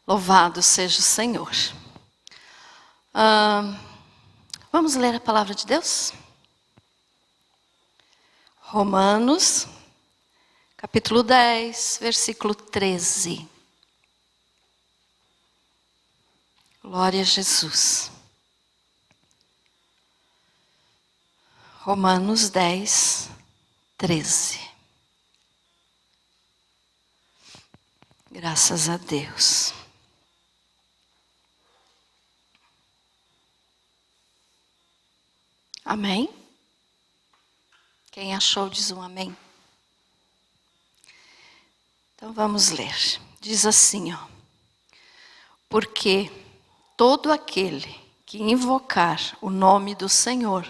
Louvado seja o Senhor. Vamos ler a palavra de Deus? Romanos, capítulo 10, versículo 13. Glória a Jesus. Romanos 10, 13. Graças a Deus. Amém? Quem achou diz um amém. Então vamos ler. Diz assim, porque todo aquele que invocar o nome do Senhor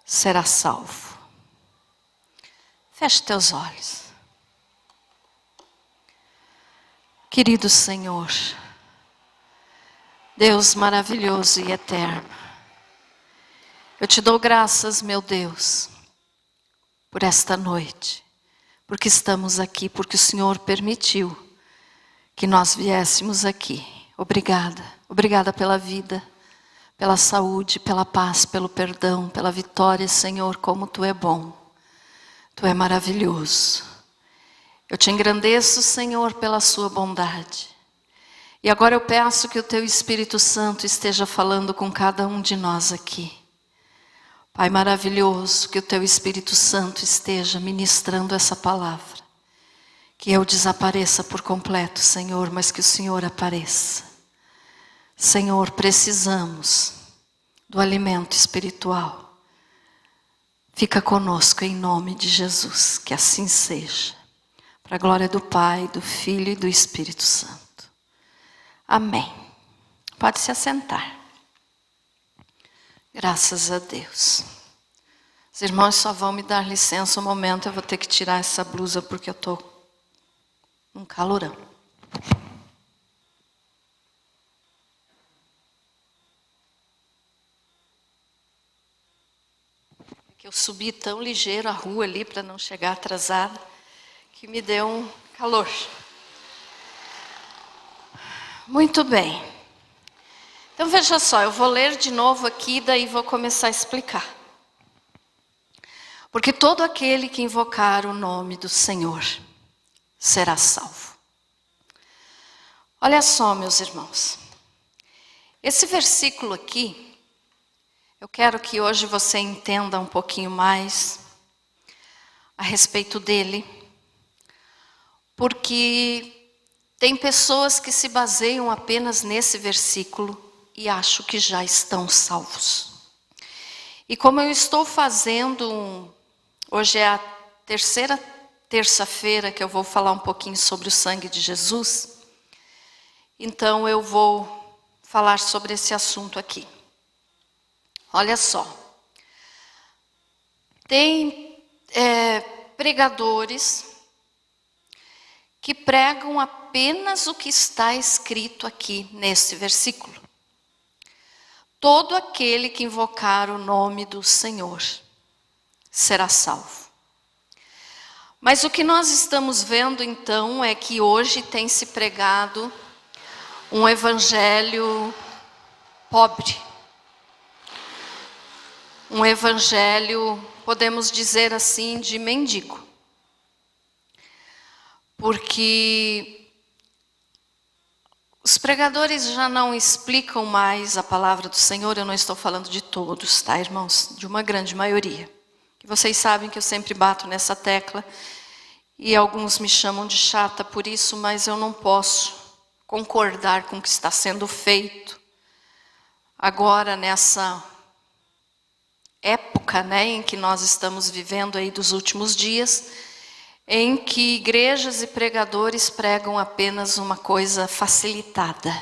será salvo. Feche teus olhos. Querido Senhor, Deus maravilhoso e eterno, eu te dou graças, meu Deus, por esta noite, porque estamos aqui, porque o Senhor permitiu que nós viéssemos aqui. Obrigada, obrigada pela vida, pela saúde, pela paz, pelo perdão, pela vitória, Senhor, como Tu é bom, Tu é maravilhoso. Eu te engrandeço, Senhor, pela sua bondade. E agora eu peço que o Teu Espírito Santo esteja falando com cada um de nós aqui. Pai maravilhoso, que o Teu Espírito Santo esteja ministrando essa palavra. Que eu desapareça por completo, Senhor, mas que o Senhor apareça. Senhor, precisamos do alimento espiritual. Fica conosco em nome de Jesus, que assim seja. Para a glória do Pai, do Filho e do Espírito Santo. Amém. Pode se assentar. Graças a Deus. Os irmãos só vão me dar licença um momento, eu vou ter que tirar essa blusa porque eu estou num calorão. É que eu subi tão ligeiro a rua ali para não chegar atrasada, que me deu um calor. Muito bem. Então veja só, eu vou ler de novo aqui, daí vou começar a explicar. Porque todo aquele que invocar o nome do Senhor será salvo. Olha só, meus irmãos. Esse versículo aqui, eu quero que hoje você entenda um pouquinho mais a respeito dele. Porque tem pessoas que se baseiam apenas nesse versículo e acham que já estão salvos. E como eu estou fazendo, hoje é a terceira terça-feira que eu vou falar um pouquinho sobre o sangue de Jesus, então eu vou falar sobre esse assunto aqui. Olha só, tem pregadores que pregam apenas o que está escrito aqui nesse versículo. Todo aquele que invocar o nome do Senhor será salvo. Mas o que nós estamos vendo então é que hoje tem se pregado um evangelho pobre. Um evangelho, podemos dizer assim, de mendigo. Porque os pregadores já não explicam mais a palavra do Senhor, eu não estou falando de todos, tá, irmãos? De uma grande maioria. E vocês sabem que eu sempre bato nessa tecla, e alguns me chamam de chata por isso, mas eu não posso concordar com o que está sendo feito agora nessa época, em que nós estamos vivendo aí dos últimos dias, em que igrejas e pregadores pregam apenas uma coisa facilitada,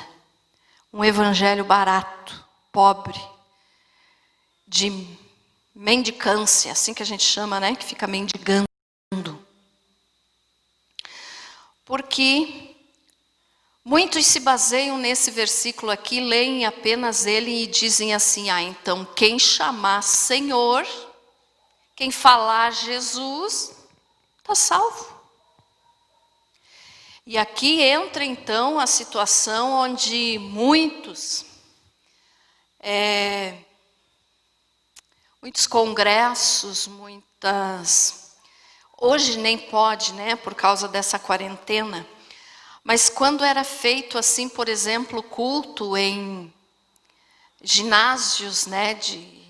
um evangelho barato, pobre, de mendicância, assim que a gente chama, que fica mendigando. Porque muitos se baseiam nesse versículo aqui, leem apenas ele e dizem assim, então quem chamar Senhor, quem falar Jesus, está salvo. E aqui entra então a situação onde muitos congressos, hoje nem pode, né, por causa dessa quarentena, mas quando era feito assim, por exemplo, culto em ginásios, né, de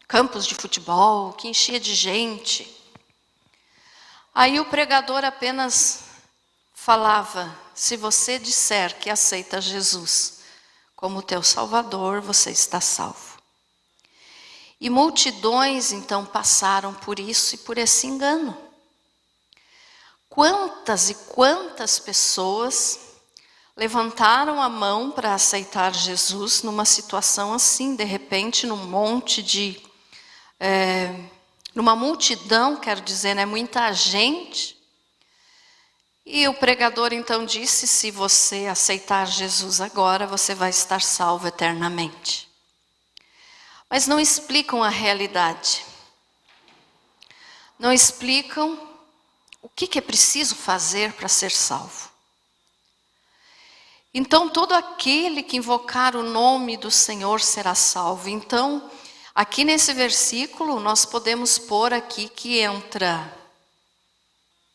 campos de futebol, que enchia de gente, aí o pregador apenas falava: se você disser que aceita Jesus como teu Salvador, você está salvo. E multidões então passaram por isso e por esse engano. Quantas e quantas pessoas levantaram a mão para aceitar Jesus numa situação assim, de repente, num monte de... numa multidão, quero dizer, né, muita gente. E o pregador então disse: se você aceitar Jesus agora, você vai estar salvo eternamente. Mas não explicam a realidade. Não explicam o que é preciso fazer para ser salvo. Então, todo aquele que invocar o nome do Senhor será salvo. Então, aqui nesse versículo, nós podemos pôr aqui que entra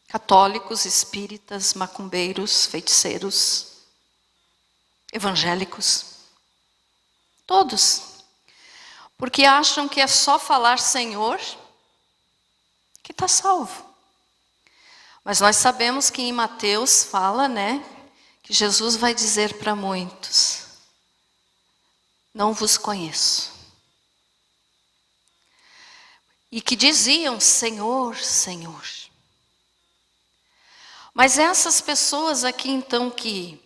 católicos, espíritas, macumbeiros, feiticeiros, evangélicos, todos. Porque acham que é só falar Senhor que está salvo. Mas nós sabemos que em Mateus fala, né, que Jesus vai dizer para muitos: não vos conheço. E que diziam: Senhor, Senhor. Mas essas pessoas aqui então que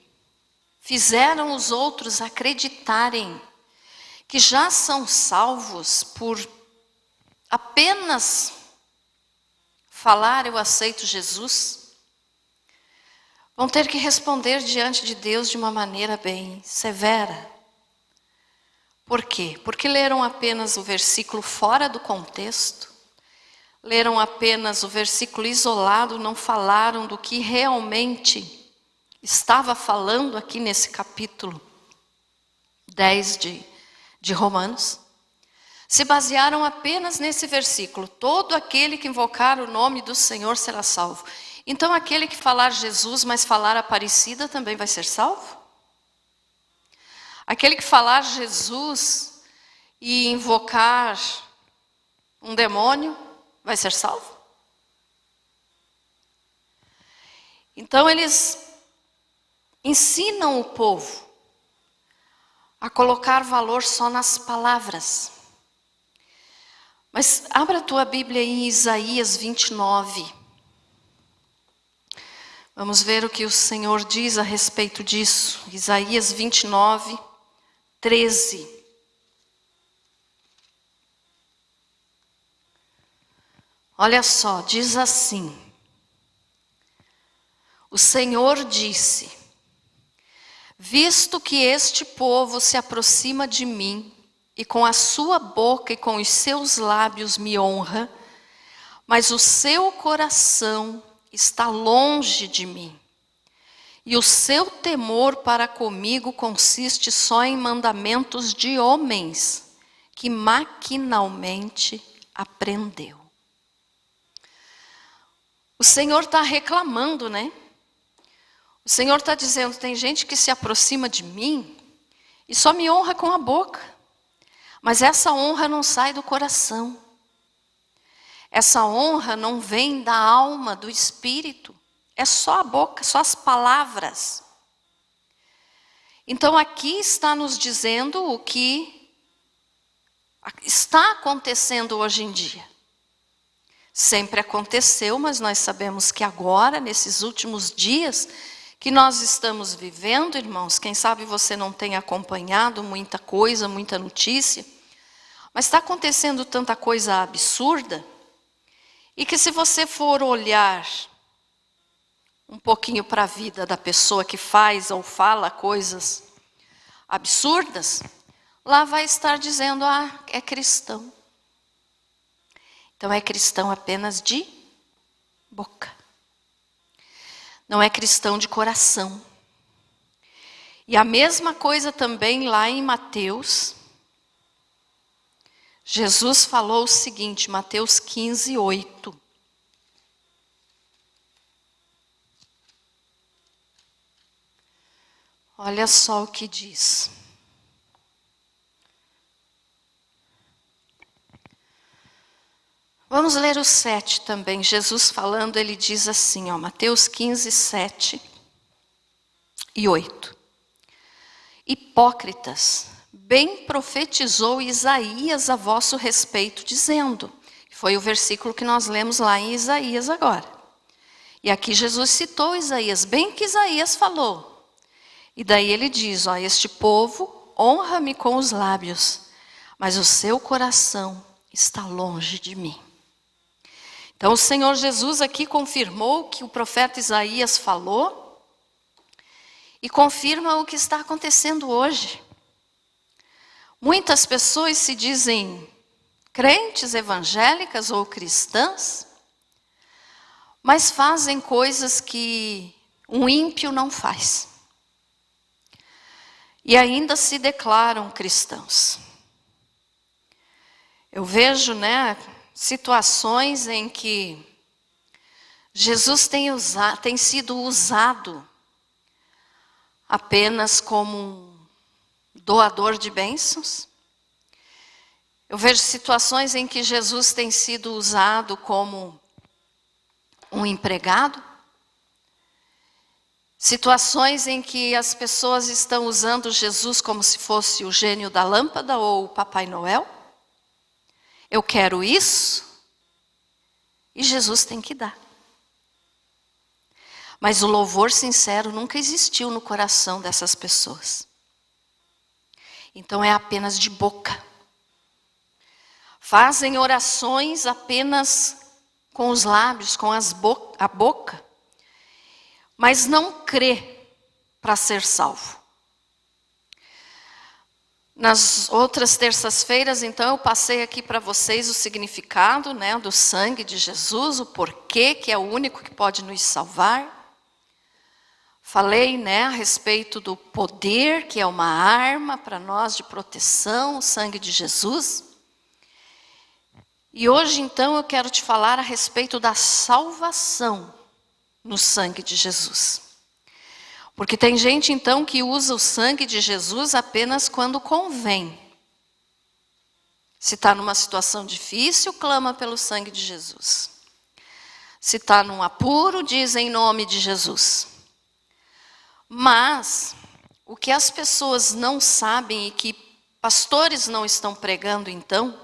fizeram os outros acreditarem que já são salvos por apenas falar eu aceito Jesus, vão ter que responder diante de Deus de uma maneira bem severa. Por quê? Porque leram apenas o versículo fora do contexto, leram apenas o versículo isolado, não falaram do que realmente estava falando aqui nesse capítulo 10 de Romanos. Se basearam apenas nesse versículo: todo aquele que invocar o nome do Senhor será salvo. Então aquele que falar Jesus, mas falar Aparecida, também vai ser salvo? Aquele que falar Jesus e invocar um demônio, vai ser salvo? Então eles ensinam o povo a colocar valor só nas palavras. Mas abra a tua Bíblia em Isaías 29. Vamos ver o que o Senhor diz a respeito disso. Isaías 29, 13. Olha só, diz assim: o Senhor disse: visto que este povo se aproxima de mim, e com a sua boca e com os seus lábios me honra, mas o seu coração está longe de mim, e o seu temor para comigo consiste só em mandamentos de homens, que maquinalmente aprendeu. O Senhor está reclamando, né? O Senhor está dizendo: tem gente que se aproxima de mim e só me honra com a boca, mas essa honra não sai do coração. Essa honra não vem da alma, do espírito. É só a boca, só as palavras. Então aqui está nos dizendo o que está acontecendo hoje em dia. Sempre aconteceu, mas nós sabemos que agora, nesses últimos dias que nós estamos vivendo, irmãos, quem sabe você não tem acompanhado muita coisa, muita notícia, mas está acontecendo tanta coisa absurda, e que se você for olhar um pouquinho para a vida da pessoa que faz ou fala coisas absurdas, lá vai estar dizendo: ah, é cristão. Então é cristão apenas de boca. não é cristão de coração. E a mesma coisa também lá em Mateus. Jesus falou o seguinte, Mateus 15, 8. Olha só o que diz. Vamos ler o 7 também. Jesus falando, ele diz assim, Mateus 15, 7 e 8. Hipócritas, bem profetizou Isaías a vosso respeito, dizendo, foi o versículo que nós lemos lá em Isaías agora. E aqui Jesus citou Isaías, bem que Isaías falou. E daí ele diz, este povo honra-me com os lábios, mas o seu coração está longe de mim. Então o Senhor Jesus aqui confirmou que o profeta Isaías falou, e confirma o que está acontecendo hoje. Muitas pessoas se dizem crentes evangélicas ou cristãs, mas fazem coisas que um ímpio não faz. E ainda se declaram cristãos. Eu vejo, situações em que Jesus tem sido usado apenas como um doador de bênçãos. Eu vejo situações em que Jesus tem sido usado como um empregado. Situações em que as pessoas estão usando Jesus como se fosse o gênio da lâmpada ou o Papai Noel. Eu quero isso e Jesus tem que dar. Mas o louvor sincero nunca existiu no coração dessas pessoas. Então é apenas de boca. Fazem orações apenas com os lábios, com a boca. Mas não crê para ser salvo. Nas outras terças-feiras, então, eu passei aqui para vocês o significado, do sangue de Jesus, o porquê que é o único que pode nos salvar. Falei, a respeito do poder, que é uma arma para nós de proteção, o sangue de Jesus. E hoje, então, eu quero te falar a respeito da salvação no sangue de Jesus. Porque tem gente, então, que usa o sangue de Jesus apenas quando convém. Se está numa situação difícil, clama pelo sangue de Jesus. Se está num apuro, diz em nome de Jesus. Mas, o que as pessoas não sabem e que pastores não estão pregando então,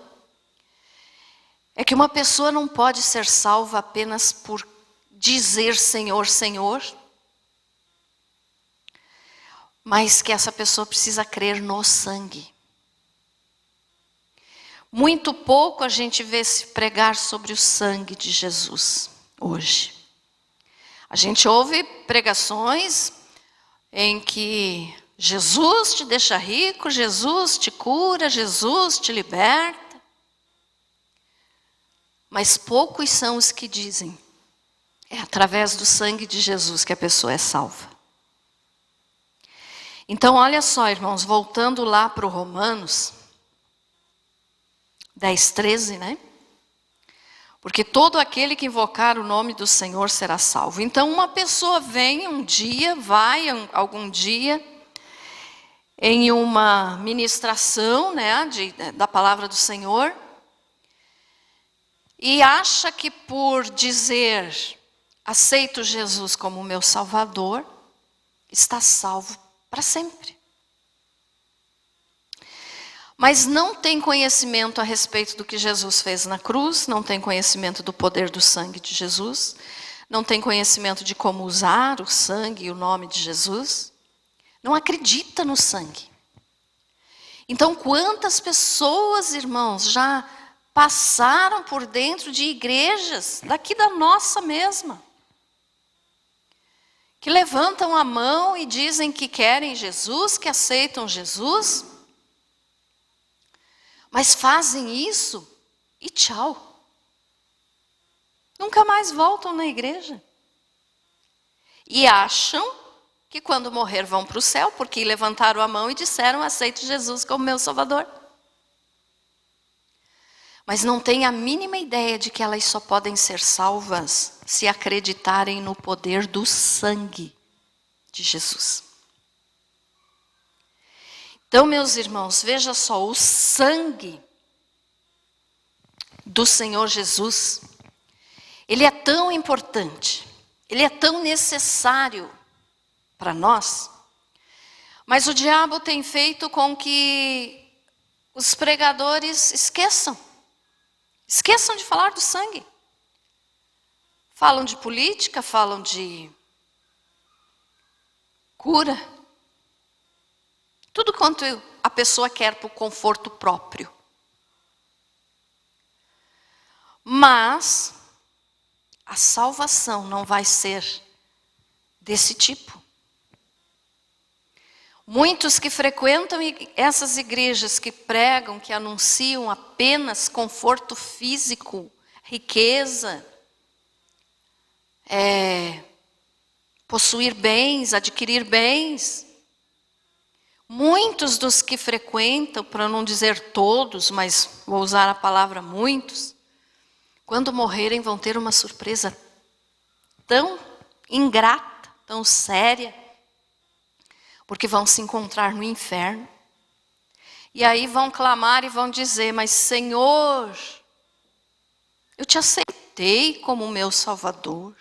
é que uma pessoa não pode ser salva apenas por dizer Senhor, Senhor, mas que essa pessoa precisa crer no sangue. Muito pouco a gente vê se pregar sobre o sangue de Jesus hoje. A gente ouve pregações em que Jesus te deixa rico, Jesus te cura, Jesus te liberta. Mas poucos são os que dizem, é através do sangue de Jesus que a pessoa é salva. Então, olha só, irmãos, voltando lá para o Romanos 10, 13, Porque todo aquele que invocar o nome do Senhor será salvo. Então, uma pessoa vem um dia, vai algum dia, em uma ministração, da palavra do Senhor, e acha que por dizer, aceito Jesus como meu Salvador, está salvo para sempre. Mas não tem conhecimento a respeito do que Jesus fez na cruz, não tem conhecimento do poder do sangue de Jesus, não tem conhecimento de como usar o sangue e o nome de Jesus, não acredita no sangue. Então, quantas pessoas, irmãos, já passaram por dentro de igrejas, daqui da nossa mesma, que levantam a mão e dizem que querem Jesus, que aceitam Jesus, mas fazem isso e tchau. Nunca mais voltam na igreja. E acham que quando morrer vão para o céu, porque levantaram a mão e disseram, aceito Jesus como meu Salvador. Mas não têm a mínima ideia de que elas só podem ser salvas se acreditarem no poder do sangue de Jesus. Então, meus irmãos, veja só, o sangue do Senhor Jesus, ele é tão importante, ele é tão necessário para nós, mas o diabo tem feito com que os pregadores esqueçam de falar do sangue. Falam de política, falam de cura, tudo quanto a pessoa quer para o conforto próprio. Mas a salvação não vai ser desse tipo. Muitos que frequentam essas igrejas que pregam, que anunciam apenas conforto físico, riqueza, possuir bens, adquirir bens. Muitos dos que frequentam, para não dizer todos, mas vou usar a palavra muitos, quando morrerem vão ter uma surpresa tão ingrata, tão séria, porque vão se encontrar no inferno. E aí vão clamar e vão dizer, mas Senhor, eu te aceitei como meu Salvador.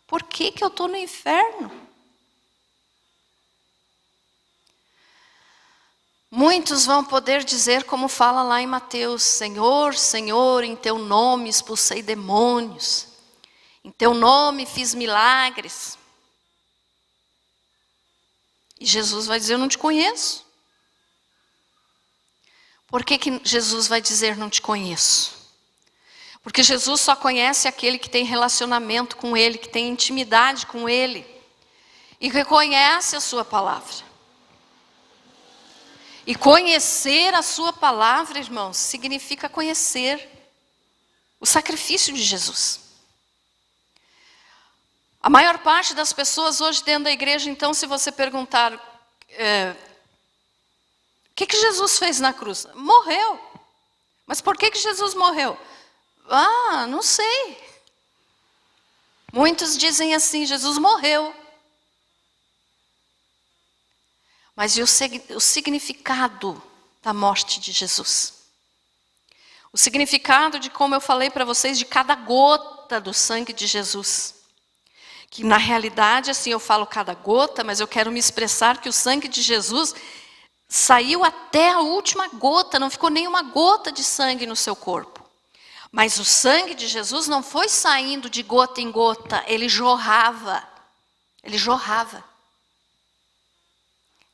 Por que eu estou no inferno? Muitos vão poder dizer como fala lá em Mateus, Senhor, Senhor, em teu nome expulsei demônios, em teu nome fiz milagres. E Jesus vai dizer, eu não te conheço. Por que Jesus vai dizer, não te conheço? Porque Jesus só conhece aquele que tem relacionamento com Ele, que tem intimidade com Ele, e que conhece a sua palavra. E conhecer a sua palavra, irmãos, significa conhecer o sacrifício de Jesus. A maior parte das pessoas hoje dentro da igreja, então, se você perguntar, o que Jesus fez na cruz? Morreu. Mas por que Jesus morreu? Ah, não sei. Muitos dizem assim, Jesus morreu. Mas e o significado da morte de Jesus? O significado de, como eu falei para vocês, de cada gota do sangue de Jesus. Que na realidade, assim, eu falo cada gota, mas eu quero me expressar que o sangue de Jesus saiu até a última gota, não ficou nenhuma gota de sangue no seu corpo. Mas o sangue de Jesus não foi saindo de gota em gota, ele jorrava. Ele jorrava.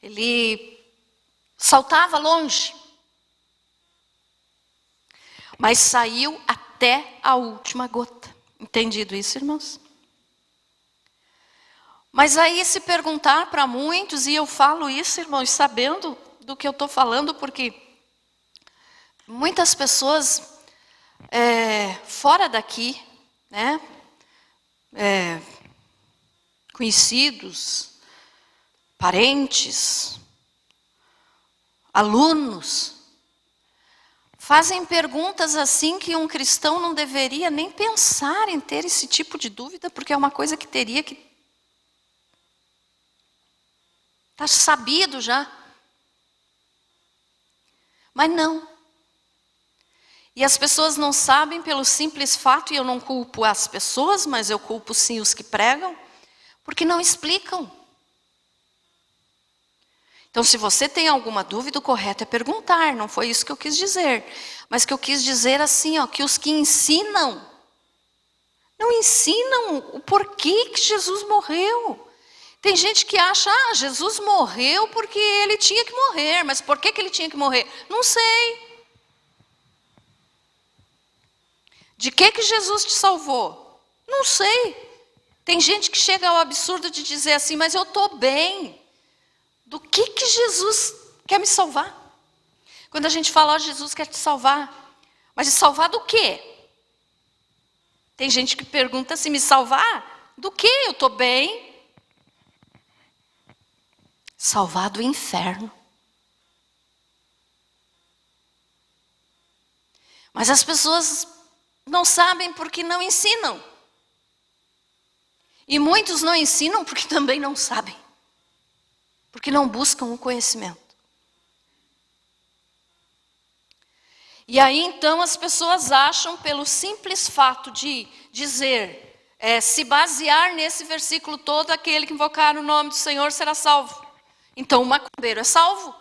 Ele saltava longe. Mas saiu até a última gota. Entendido isso, irmãos? Mas aí se perguntar para muitos, e eu falo isso, irmãos, sabendo do que eu estou falando, porque muitas pessoas fora daqui, né, conhecidos, parentes, alunos, fazem perguntas assim que um cristão não deveria nem pensar em ter esse tipo de dúvida, porque é uma coisa que teria que estar sabido já. Mas não. E as pessoas não sabem pelo simples fato, e eu não culpo as pessoas, mas eu culpo sim os que pregam, porque não explicam. Então, se você tem alguma dúvida, o correto é perguntar, não foi isso que eu quis dizer. Mas que eu quis dizer assim, ó, que os que ensinam, não ensinam o porquê que Jesus morreu. Tem gente que acha, Jesus morreu porque ele tinha que morrer, mas por que ele tinha que morrer? Não sei. De que Jesus te salvou? Não sei. Tem gente que chega ao absurdo de dizer assim, mas eu estou bem. Do que Jesus quer me salvar? Quando a gente fala, Jesus quer te salvar. Mas te salvar do quê? Tem gente que pergunta assim, me salvar? Do quê? Eu estou bem. salvar do inferno. Mas as pessoas não sabem porque não ensinam. E muitos não ensinam porque também não sabem. Porque não buscam o conhecimento. E aí então as pessoas acham, pelo simples fato de dizer, se basear nesse versículo todo, aquele que invocar o nome do Senhor será salvo. Então o macumbeiro é salvo.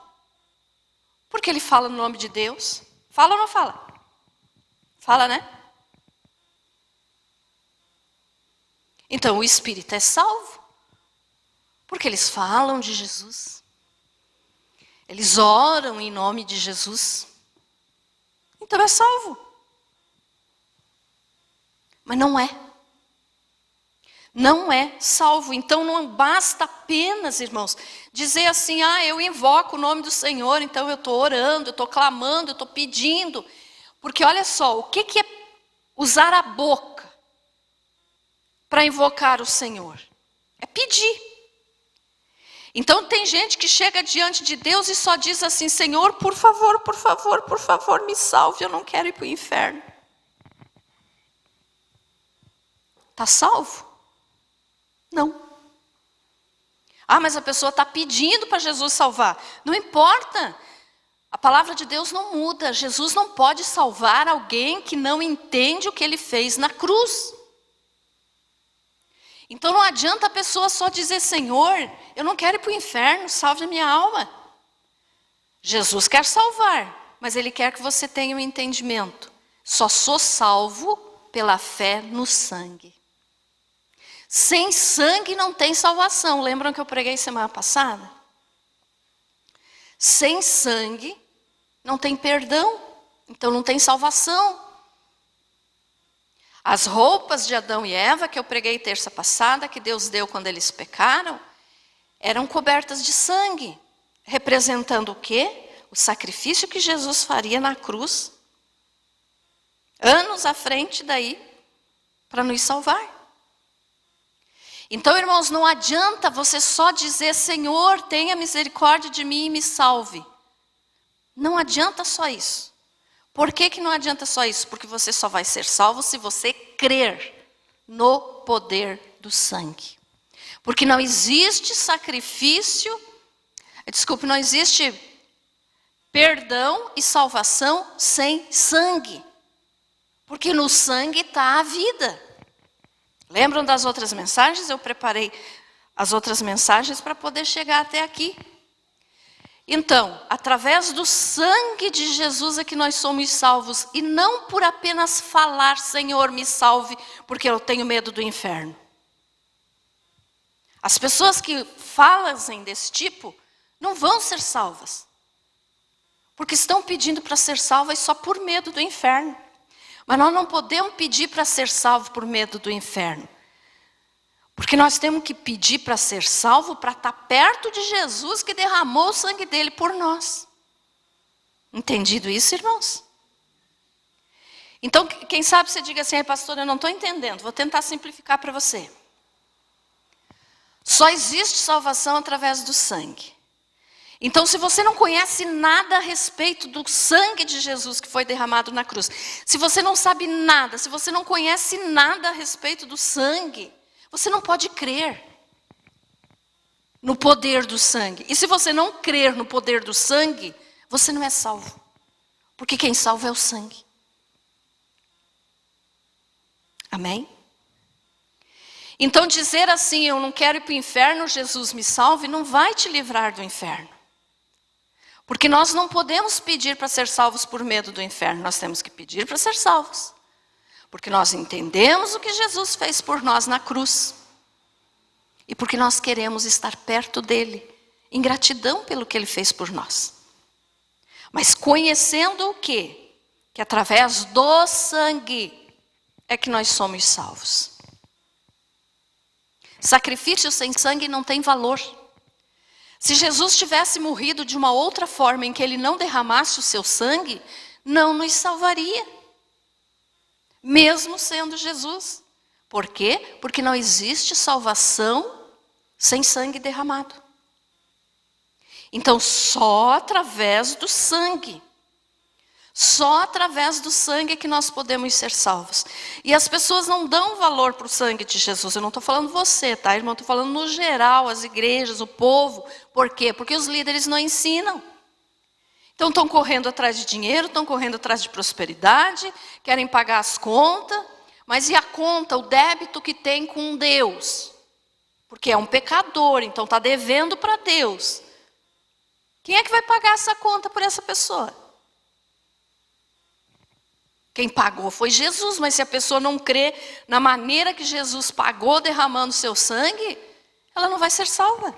Porque ele fala no nome de Deus. Fala ou não fala? Fala, né? Então o espírita é salvo. Porque eles falam de Jesus. Eles oram em nome de Jesus. Então é salvo. Mas não é. Não é salvo. Então não basta apenas, irmãos, dizer assim, eu invoco o nome do Senhor, então eu estou orando, eu estou clamando, eu estou pedindo. Porque olha só, o que é usar a boca para invocar o Senhor? É pedir. Então tem gente que chega diante de Deus e só diz assim, Senhor, por favor, por favor, por favor, me salve, eu não quero ir para o inferno. Está salvo? Não. Mas a pessoa está pedindo para Jesus salvar. Não importa. A palavra de Deus não muda. Jesus não pode salvar alguém que não entende o que ele fez na cruz. Então não adianta a pessoa só dizer, Senhor, eu não quero ir para o inferno, salve a minha alma. Jesus quer salvar, mas Ele quer que você tenha um entendimento. Só sou salvo pela fé no sangue. Sem sangue não tem salvação. Lembram que eu preguei semana passada? Sem sangue não tem perdão, então não tem salvação. As roupas de Adão e Eva, que eu preguei terça passada, que Deus deu quando eles pecaram, eram cobertas de sangue, representando o quê? O sacrifício que Jesus faria na cruz, anos à frente daí, para nos salvar. Então, irmãos, não adianta você só dizer, Senhor, tenha misericórdia de mim e me salve. Não adianta só isso. Por que não adianta só isso? Porque você só vai ser salvo se você crer no poder do sangue. Porque não existe sacrifício, não existe perdão e salvação sem sangue. Porque no sangue está a vida. Lembram das outras mensagens? Eu preparei as outras mensagens para poder chegar até aqui. Então, através do sangue de Jesus é que nós somos salvos. E não por apenas falar, Senhor, me salve, porque eu tenho medo do inferno. As pessoas que falam desse tipo, não vão ser salvas. Porque estão pedindo para ser salvas só por medo do inferno. Mas nós não podemos pedir para ser salvo por medo do inferno. Porque nós temos que pedir para ser salvo para estar perto de Jesus que derramou o sangue dele por nós. Entendido isso, irmãos? Então, quem sabe você diga assim, pastor, eu não estou entendendo. Vou tentar simplificar para você. Só existe salvação através do sangue. Então, se você não conhece nada a respeito do sangue de Jesus que foi derramado na cruz, se você não sabe nada, se você não conhece nada a respeito do sangue, você não pode crer no poder do sangue. E se você não crer no poder do sangue, você não é salvo. Porque quem salva é o sangue. Amém? Então dizer assim, eu não quero ir para o inferno, Jesus me salve, não vai te livrar do inferno. Porque nós não podemos pedir para ser salvos por medo do inferno, nós temos que pedir para ser salvos. Porque nós entendemos o que Jesus fez por nós na cruz. E porque nós queremos estar perto dele, em gratidão pelo que ele fez por nós. Mas conhecendo o quê? Que através do sangue é que nós somos salvos. Sacrifício sem sangue não tem valor. Se Jesus tivesse morrido de uma outra forma em que ele não derramasse o seu sangue, não nos salvaria. Mesmo sendo Jesus. Por quê? Porque não existe salvação sem sangue derramado. Então, só através do sangue. Só através do sangue é que nós podemos ser salvos. E as pessoas não dão valor para o sangue de Jesus. Eu não estou falando você, tá, irmão? Estou falando no geral, as igrejas, o povo. Por quê? Porque os líderes não ensinam. Então estão correndo atrás de dinheiro, estão correndo atrás de prosperidade, querem pagar as contas. Mas e a conta, o débito que tem com Deus? Porque é um pecador, então está devendo para Deus. Quem é que vai pagar essa conta por essa pessoa? Quem pagou foi Jesus, mas se a pessoa não crê na maneira que Jesus pagou derramando seu sangue, ela não vai ser salva.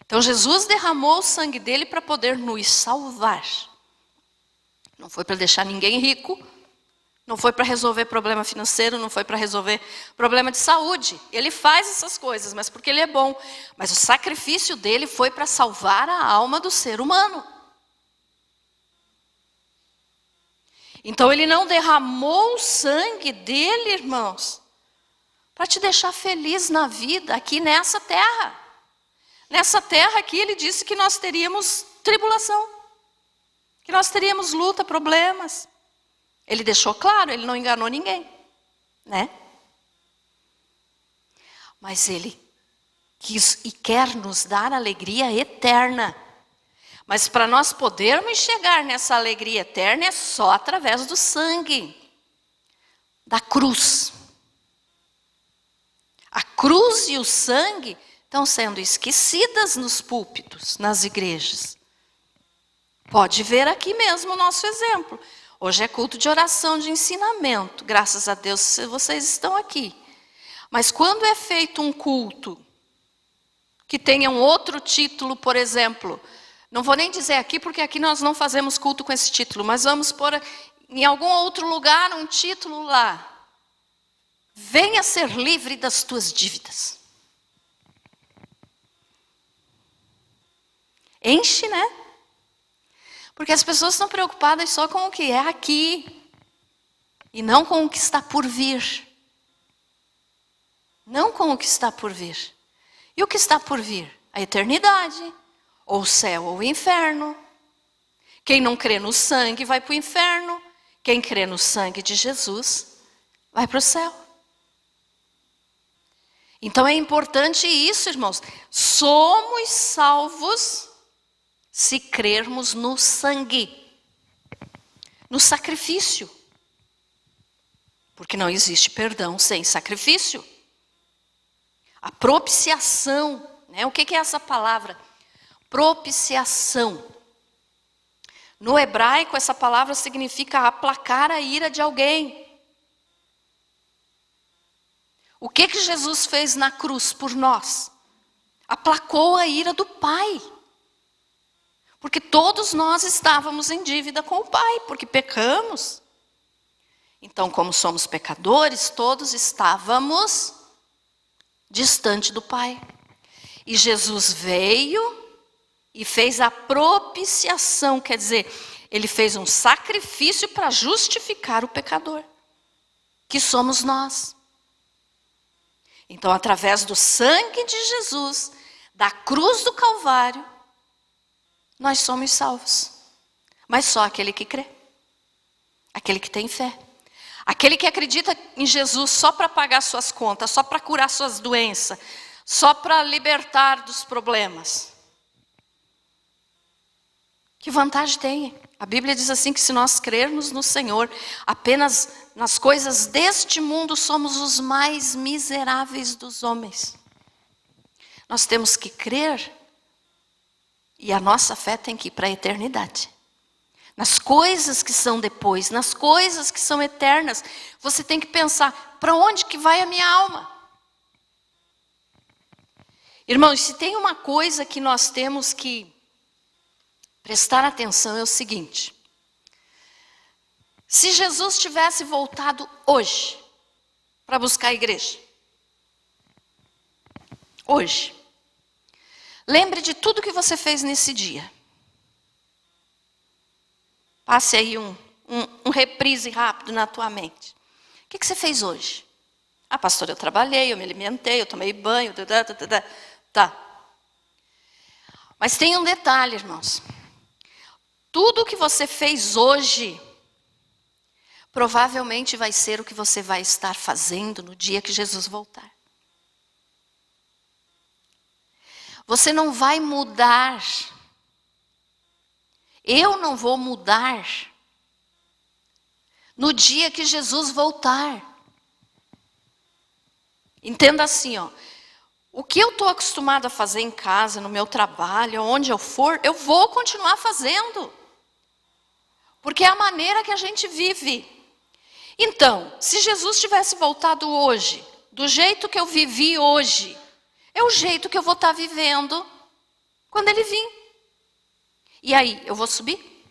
Então Jesus derramou o sangue dele para poder nos salvar. Não foi para deixar ninguém rico, não foi para resolver problema financeiro, não foi para resolver problema de saúde. Ele faz essas coisas, mas porque ele é bom. Mas o sacrifício dele foi para salvar a alma do ser humano. Então ele não derramou o sangue dele, irmãos, para te deixar feliz na vida, aqui nessa terra. Nessa terra aqui ele disse que nós teríamos tribulação, que nós teríamos luta, problemas. Ele deixou claro, ele não enganou ninguém, né? Mas ele quis e quer nos dar alegria eterna. Mas para nós podermos chegar nessa alegria eterna é só através do sangue, da cruz. A cruz e o sangue estão sendo esquecidas nos púlpitos, nas igrejas. Pode ver aqui mesmo o nosso exemplo. Hoje é culto de oração, de ensinamento. Graças a Deus vocês estão aqui. Mas quando é feito um culto que tenha um outro título, por exemplo, não vou nem dizer aqui, porque aqui nós não fazemos culto com esse título, mas vamos pôr em algum outro lugar um título lá. Venha ser livre das tuas dívidas. Enche, né? Porque as pessoas estão preocupadas só com o que é aqui e não com o que está por vir. Não com o que está por vir. E o que está por vir? A eternidade, ou o céu ou o inferno. Quem não crê no sangue vai para o inferno. Quem crê no sangue de Jesus vai para o céu. Então é importante isso, irmãos. Somos salvos se crermos no sangue, no sacrifício. Porque não existe perdão sem sacrifício. A propiciação, né? O que é essa palavra? Propiciação. No hebraico, essa palavra significa aplacar a ira de alguém. O que Jesus fez na cruz por nós? Aplacou a ira do Pai. Porque todos nós estávamos em dívida com o Pai, porque pecamos. Então, como somos pecadores, todos estávamos distante do Pai. E Jesus veio e fez a propiciação, quer dizer, ele fez um sacrifício para justificar o pecador, que somos nós. Então, através do sangue de Jesus, da cruz do Calvário, nós somos salvos. Mas só aquele que crê, aquele que tem fé, aquele que acredita em Jesus só para pagar suas contas, só para curar suas doenças, só para libertar dos problemas. Que vantagem tem? A Bíblia diz assim que se nós crermos no Senhor, apenas nas coisas deste mundo somos os mais miseráveis dos homens. Nós temos que crer e a nossa fé tem que ir para a eternidade. Nas coisas que são depois, nas coisas que são eternas, você tem que pensar, para onde que vai a minha alma? Irmãos, se tem uma coisa que nós temos que prestar atenção é o seguinte. Se Jesus tivesse voltado hoje para buscar a igreja, hoje, lembre de tudo que você fez nesse dia. Passe aí um reprise rápido na tua mente. O que você fez hoje? Ah, pastor, eu trabalhei, eu me alimentei, eu tomei banho, tá. Mas tem um detalhe, irmãos. Tudo que você fez hoje, provavelmente vai ser o que você vai estar fazendo no dia que Jesus voltar. Você não vai mudar. Eu não vou mudar no dia que Jesus voltar. Entenda assim, ó. O que eu estou acostumado a fazer em casa, no meu trabalho, onde eu for, eu vou continuar fazendo. Porque é a maneira que a gente vive. Então, se Jesus tivesse voltado hoje, do jeito que eu vivi hoje, é o jeito que eu vou estar vivendo quando ele vir. E aí, eu vou subir?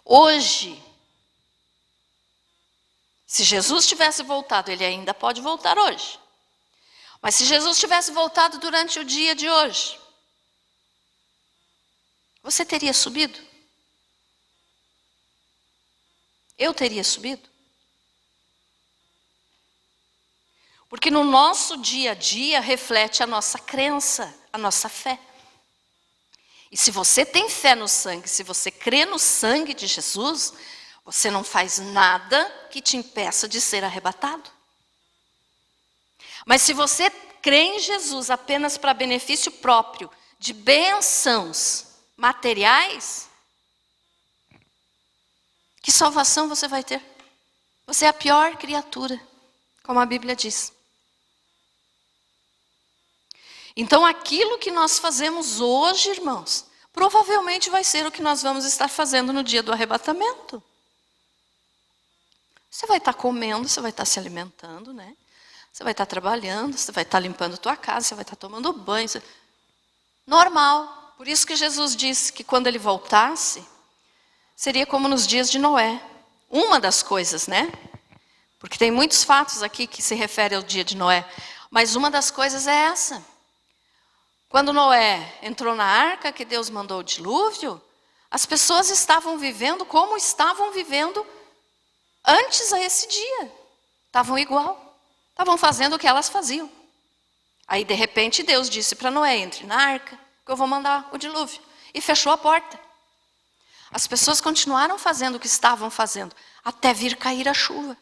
Hoje, se Jesus tivesse voltado, ele ainda pode voltar hoje. Mas se Jesus tivesse voltado durante o dia de hoje, você teria subido? Eu teria subido? Porque no nosso dia a dia reflete a nossa crença, a nossa fé. E se você tem fé no sangue, se você crê no sangue de Jesus, você não faz nada que te impeça de ser arrebatado. Mas se você crê em Jesus apenas para benefício próprio, de bênçãos materiais, que salvação você vai ter? Você é a pior criatura, como a Bíblia diz. Então aquilo que nós fazemos hoje, irmãos, provavelmente vai ser o que nós vamos estar fazendo no dia do arrebatamento. Você vai estar comendo, você vai estar se alimentando, né? Você vai estar trabalhando, você vai estar limpando a tua casa, você vai estar tomando banho. Normal. Por isso que Jesus disse que quando ele voltasse, seria como nos dias de Noé. Uma das coisas, né? Porque tem muitos fatos aqui que se referem ao dia de Noé. Mas uma das coisas é essa. Quando Noé entrou na arca, que Deus mandou o dilúvio, as pessoas estavam vivendo como estavam vivendo antes a esse dia. Estavam igual. Estavam fazendo o que elas faziam. Aí, de repente, Deus disse para Noé, entre na arca, que eu vou mandar o dilúvio. E fechou a porta. As pessoas continuaram fazendo o que estavam fazendo, até vir cair a chuva.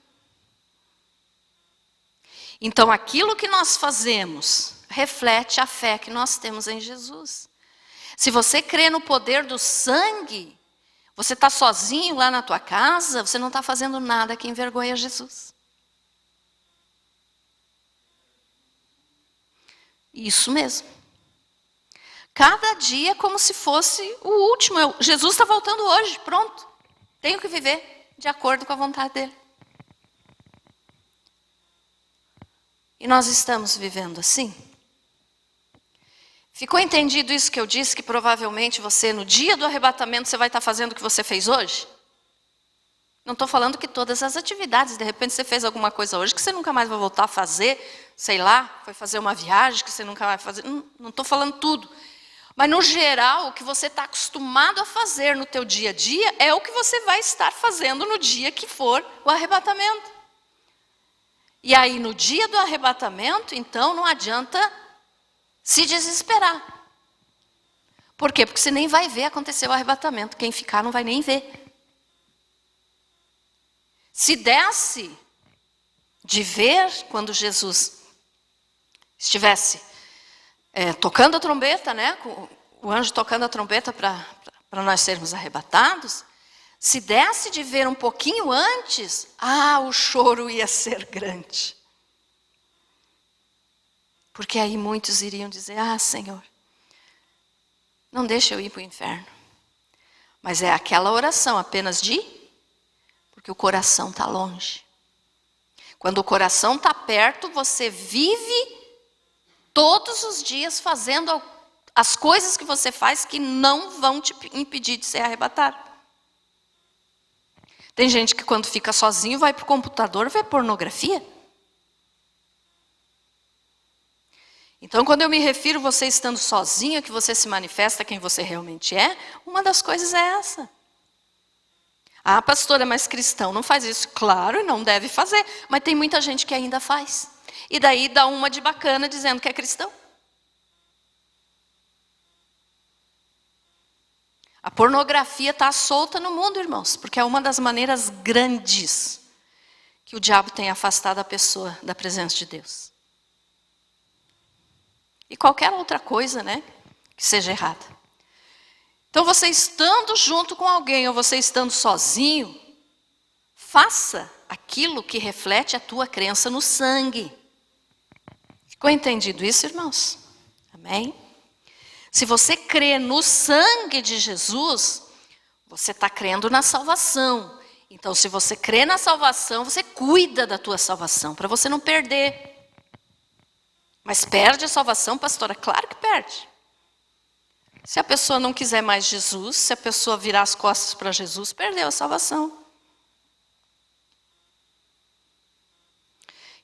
Então, aquilo que nós fazemos reflete a fé que nós temos em Jesus. Se você crê no poder do sangue, você está sozinho lá na tua casa, você não está fazendo nada que envergonha Jesus. Isso mesmo. Cada dia é como se fosse o último. Jesus está voltando hoje, pronto. Tenho que viver de acordo com a vontade dele. E nós estamos vivendo assim? Ficou entendido isso que eu disse, que provavelmente você, no dia do arrebatamento, você vai estar fazendo o que você fez hoje? Não estou falando que todas as atividades, de repente você fez alguma coisa hoje que você nunca mais vai voltar a fazer, sei lá, foi fazer uma viagem que você nunca vai fazer, não estou falando tudo. Mas no geral, o que você está acostumado a fazer no teu dia a dia é o que você vai estar fazendo no dia que for o arrebatamento. E aí no dia do arrebatamento, então não adianta se desesperar. Por quê? Porque você nem vai ver acontecer o arrebatamento, quem ficar não vai nem ver. Se desse de ver quando Jesus estivesse tocando a trombeta, né? O anjo tocando a trombeta para nós sermos arrebatados, se desse de ver um pouquinho antes, o choro ia ser grande. Porque aí muitos iriam dizer, Senhor, não deixa eu ir para o inferno. Mas é aquela oração apenas porque o coração está longe. Quando o coração está perto, você vive todos os dias fazendo as coisas que você faz que não vão te impedir de ser arrebatado. Tem gente que quando fica sozinho vai para o computador ver pornografia. Então, quando eu me refiro a você estando sozinho, que você se manifesta quem você realmente é, uma das coisas é essa. Pastora, mas cristão não faz isso. Claro, e não deve fazer. Mas tem muita gente que ainda faz. E daí dá uma de bacana dizendo que é cristão. A pornografia está solta no mundo, irmãos, porque é uma das maneiras grandes que o diabo tem afastado a pessoa da presença de Deus. E qualquer outra coisa, né, que seja errada. Então, você estando junto com alguém ou você estando sozinho, faça aquilo que reflete a tua crença no sangue. Ficou entendido isso, irmãos? Amém? Se você crê no sangue de Jesus, você está crendo na salvação. Então, se você crê na salvação, você cuida da tua salvação, para você não perder. Mas perde a salvação, pastora? Claro que perde. Se a pessoa não quiser mais Jesus, se a pessoa virar as costas para Jesus, perdeu a salvação.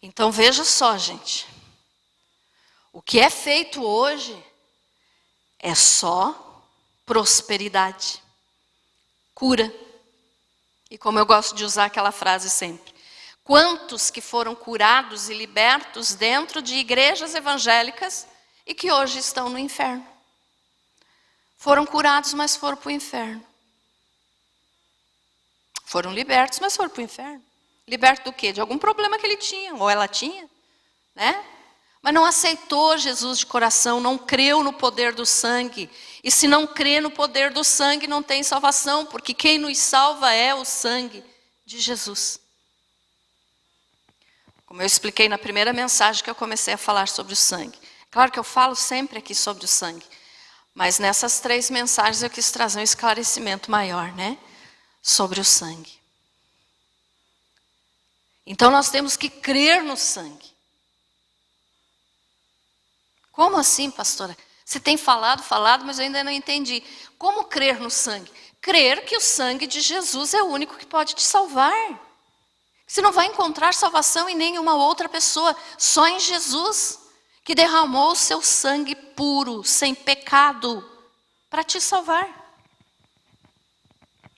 Então veja só, gente. O que é feito hoje é só prosperidade, cura. E como eu gosto de usar aquela frase sempre, quantos que foram curados e libertos dentro de igrejas evangélicas e que hoje estão no inferno? Foram curados, mas foram para o inferno. Foram libertos, mas foram para o inferno. Liberto do quê? De algum problema que ele tinha, ou ela tinha, né? Mas não aceitou Jesus de coração, não creu no poder do sangue. E se não crê no poder do sangue, não tem salvação, porque quem nos salva é o sangue de Jesus. Como eu expliquei na primeira mensagem que eu comecei a falar sobre o sangue. Claro que eu falo sempre aqui sobre o sangue. Mas nessas 3 mensagens eu quis trazer um esclarecimento maior, né? Sobre o sangue. Então nós temos que crer no sangue. Como assim, pastora? Você tem falado, mas eu ainda não entendi. Como crer no sangue? Crer que o sangue de Jesus é o único que pode te salvar. Você não vai encontrar salvação em nenhuma outra pessoa, só em Jesus, que derramou o seu sangue puro, sem pecado, para te salvar.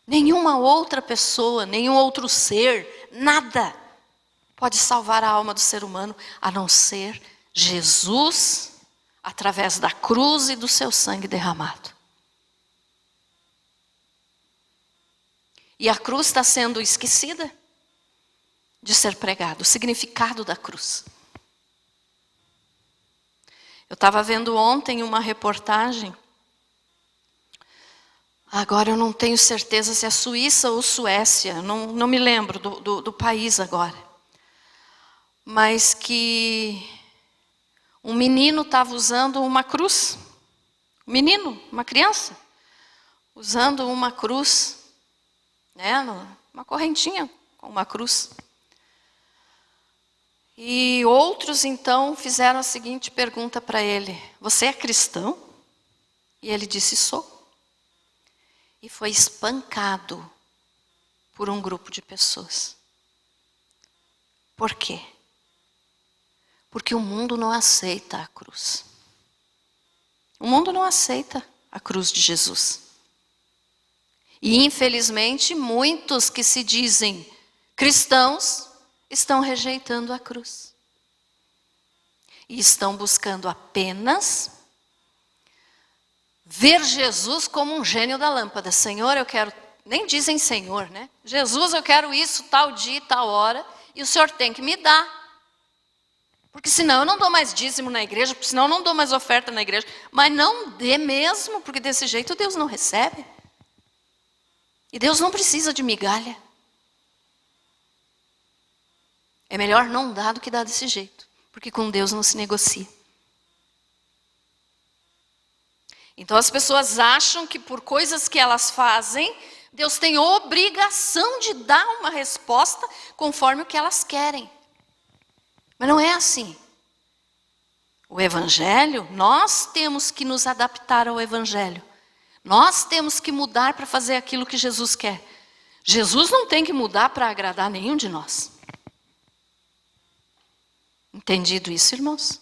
Nenhuma outra pessoa, nenhum outro ser, nada pode salvar a alma do ser humano, a não ser Jesus, através da cruz e do seu sangue derramado. E a cruz está sendo esquecida de ser pregada, o significado da cruz. Eu estava vendo ontem uma reportagem, agora eu não tenho certeza se é Suíça ou Suécia, não me lembro do país agora, mas que um menino estava usando uma cruz, uma criança, usando uma cruz, né, uma correntinha com uma cruz. E outros então fizeram a seguinte pergunta para ele: você é cristão? E ele disse: sou. E foi espancado por um grupo de pessoas. Por quê? Porque o mundo não aceita a cruz. O mundo não aceita a cruz de Jesus. E infelizmente muitos que se dizem cristãos estão rejeitando a cruz. E estão buscando apenas ver Jesus como um gênio da lâmpada. Senhor, eu quero, nem dizem Senhor, né? Jesus, eu quero isso, tal dia, tal hora, e o Senhor tem que me dar. Porque senão eu não dou mais dízimo na igreja, porque senão eu não dou mais oferta na igreja. Mas não dê mesmo, porque desse jeito Deus não recebe. E Deus não precisa de migalha. É melhor não dar do que dar desse jeito, porque com Deus não se negocia. Então as pessoas acham que por coisas que elas fazem, Deus tem obrigação de dar uma resposta conforme o que elas querem. Mas não é assim. O Evangelho, nós temos que nos adaptar ao Evangelho. Nós temos que mudar para fazer aquilo que Jesus quer. Jesus não tem que mudar para agradar nenhum de nós. Entendido isso, irmãos?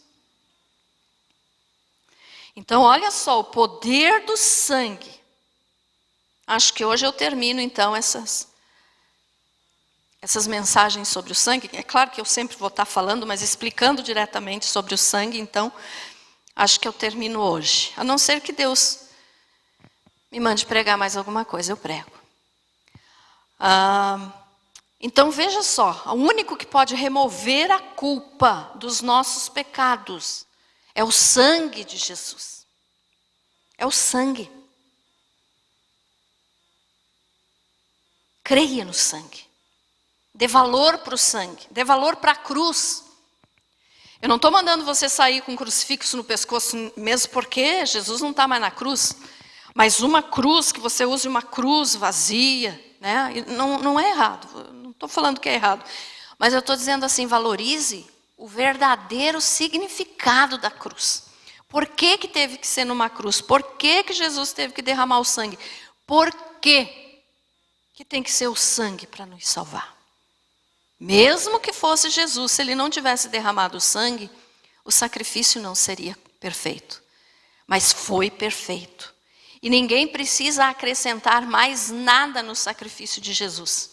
Então, olha só, o poder do sangue. Acho que hoje eu termino, então, essas mensagens sobre o sangue. É claro que eu sempre vou estar falando, mas explicando diretamente sobre o sangue, então, acho que eu termino hoje. A não ser que Deus me mande pregar mais alguma coisa, eu prego. Então veja só, o único que pode remover a culpa dos nossos pecados é o sangue de Jesus. É o sangue. Creia no sangue. Dê valor para o sangue. Dê valor para a cruz. Eu não estou mandando você sair com um crucifixo no pescoço, mesmo porque Jesus não está mais na cruz. Mas uma cruz, que você use uma cruz vazia, né? Não é errado. Não estou falando que é errado. Mas eu estou dizendo assim, valorize o verdadeiro significado da cruz. Por que teve que ser numa cruz? Por que Jesus teve que derramar o sangue? Por que tem que ser o sangue para nos salvar? Mesmo que fosse Jesus, se ele não tivesse derramado o sangue, o sacrifício não seria perfeito. Mas foi perfeito. E ninguém precisa acrescentar mais nada no sacrifício de Jesus.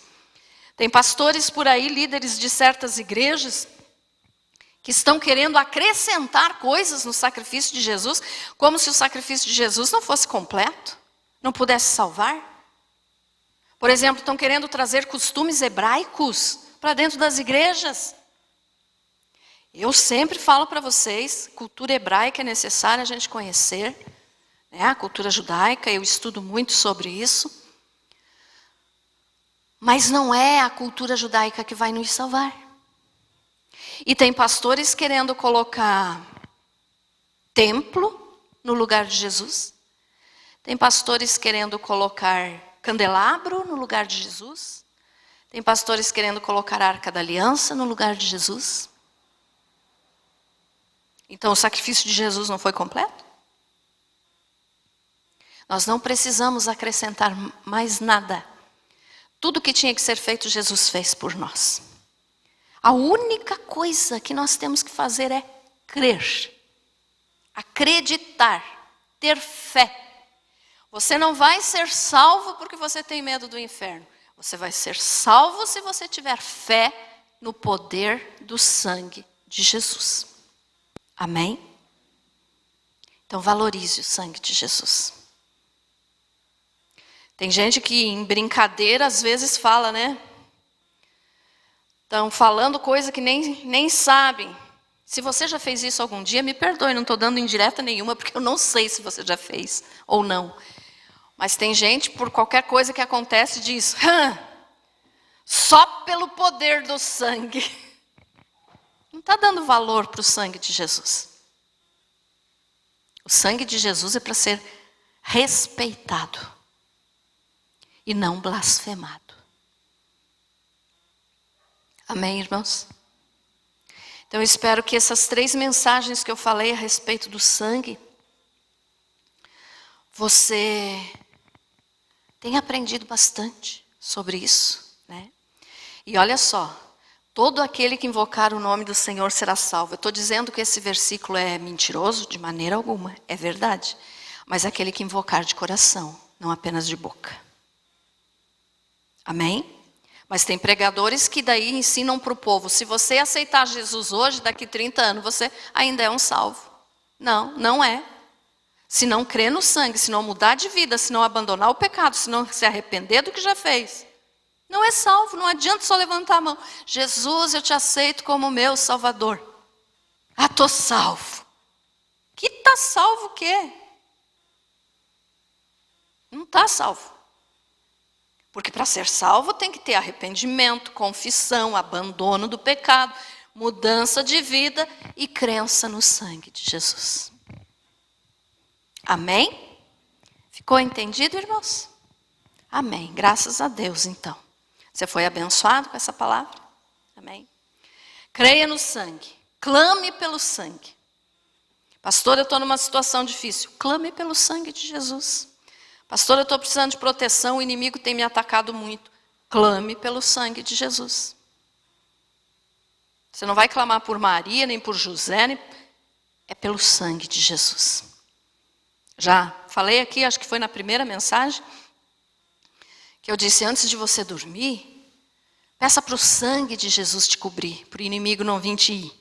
Tem pastores por aí, líderes de certas igrejas, que estão querendo acrescentar coisas no sacrifício de Jesus, como se o sacrifício de Jesus não fosse completo, não pudesse salvar. Por exemplo, estão querendo trazer costumes hebraicos para dentro das igrejas. Eu sempre falo para vocês, cultura hebraica é necessária a gente conhecer, né? A cultura judaica, eu estudo muito sobre isso. Mas não é a cultura judaica que vai nos salvar. E tem pastores querendo colocar templo no lugar de Jesus. Tem pastores querendo colocar candelabro no lugar de Jesus. Tem pastores querendo colocar a Arca da Aliança no lugar de Jesus. Então o sacrifício de Jesus não foi completo? Nós não precisamos acrescentar mais nada. Tudo que tinha que ser feito, Jesus fez por nós. A única coisa que nós temos que fazer é crer. Acreditar. Ter fé. Você não vai ser salvo porque você tem medo do inferno. Você vai ser salvo se você tiver fé no poder do sangue de Jesus. Amém? Então valorize o sangue de Jesus. Tem gente que em brincadeira às vezes fala, né? Estão falando coisa que nem sabem. Se você já fez isso algum dia, me perdoe, não estou dando indireta nenhuma, porque eu não sei se você já fez ou não. Mas tem gente, por qualquer coisa que acontece, diz, só pelo poder do sangue. Não está dando valor para o sangue de Jesus. O sangue de Jesus é para ser respeitado e não blasfemado. Amém, irmãos? Então eu espero que essas 3 mensagens que eu falei a respeito do sangue, você tenha aprendido bastante sobre isso, né? E olha só, todo aquele que invocar o nome do Senhor será salvo. Eu estou dizendo que esse versículo é mentiroso? De maneira alguma, é verdade. Mas aquele que invocar de coração, não apenas de boca. Amém? Mas tem pregadores que daí ensinam para o povo, se você aceitar Jesus hoje, daqui 30 anos, você ainda é um salvo. Não, não é. Se não crer no sangue, se não mudar de vida, se não abandonar o pecado, se não se arrepender do que já fez, não é salvo. Não adianta só levantar a mão. Jesus, eu te aceito como meu Salvador. Ah, estou salvo. Que está salvo o quê? Não está salvo. Porque para ser salvo tem que ter arrependimento, confissão, abandono do pecado, mudança de vida e crença no sangue de Jesus. Amém? Ficou entendido, irmãos? Amém. Graças a Deus, então. Você foi abençoado com essa palavra? Amém? Creia no sangue. Clame pelo sangue. Pastor, eu estou numa situação difícil. Clame pelo sangue de Jesus. Pastor, eu estou precisando de proteção, o inimigo tem me atacado muito. Clame pelo sangue de Jesus. Você não vai clamar por Maria, nem por José, é pelo sangue de Jesus. Já falei aqui, acho que foi na primeira mensagem, que eu disse, antes de você dormir, peça para o sangue de Jesus te cobrir, para o inimigo não vir te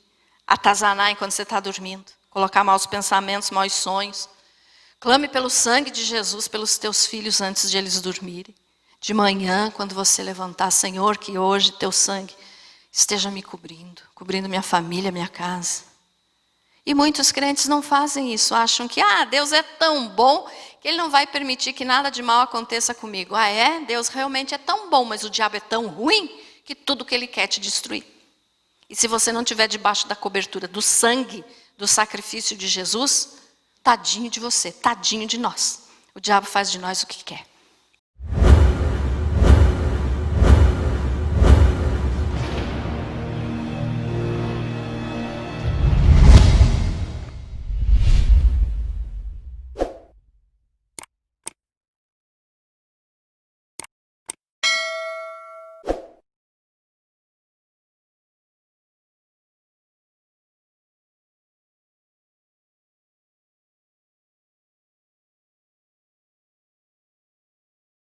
atazanar enquanto você está dormindo, colocar maus pensamentos, maus sonhos. Clame pelo sangue de Jesus pelos teus filhos antes de eles dormirem. De manhã, quando você levantar, Senhor, que hoje teu sangue esteja me cobrindo, cobrindo minha família, minha casa. E muitos crentes não fazem isso, acham que Deus é tão bom que Ele não vai permitir que nada de mal aconteça comigo. É? Deus realmente é tão bom, mas o diabo é tão ruim que tudo que ele quer é te destruir. E se você não estiver debaixo da cobertura do sangue, do sacrifício de Jesus, tadinho de você, tadinho de nós. O diabo faz de nós o que quer.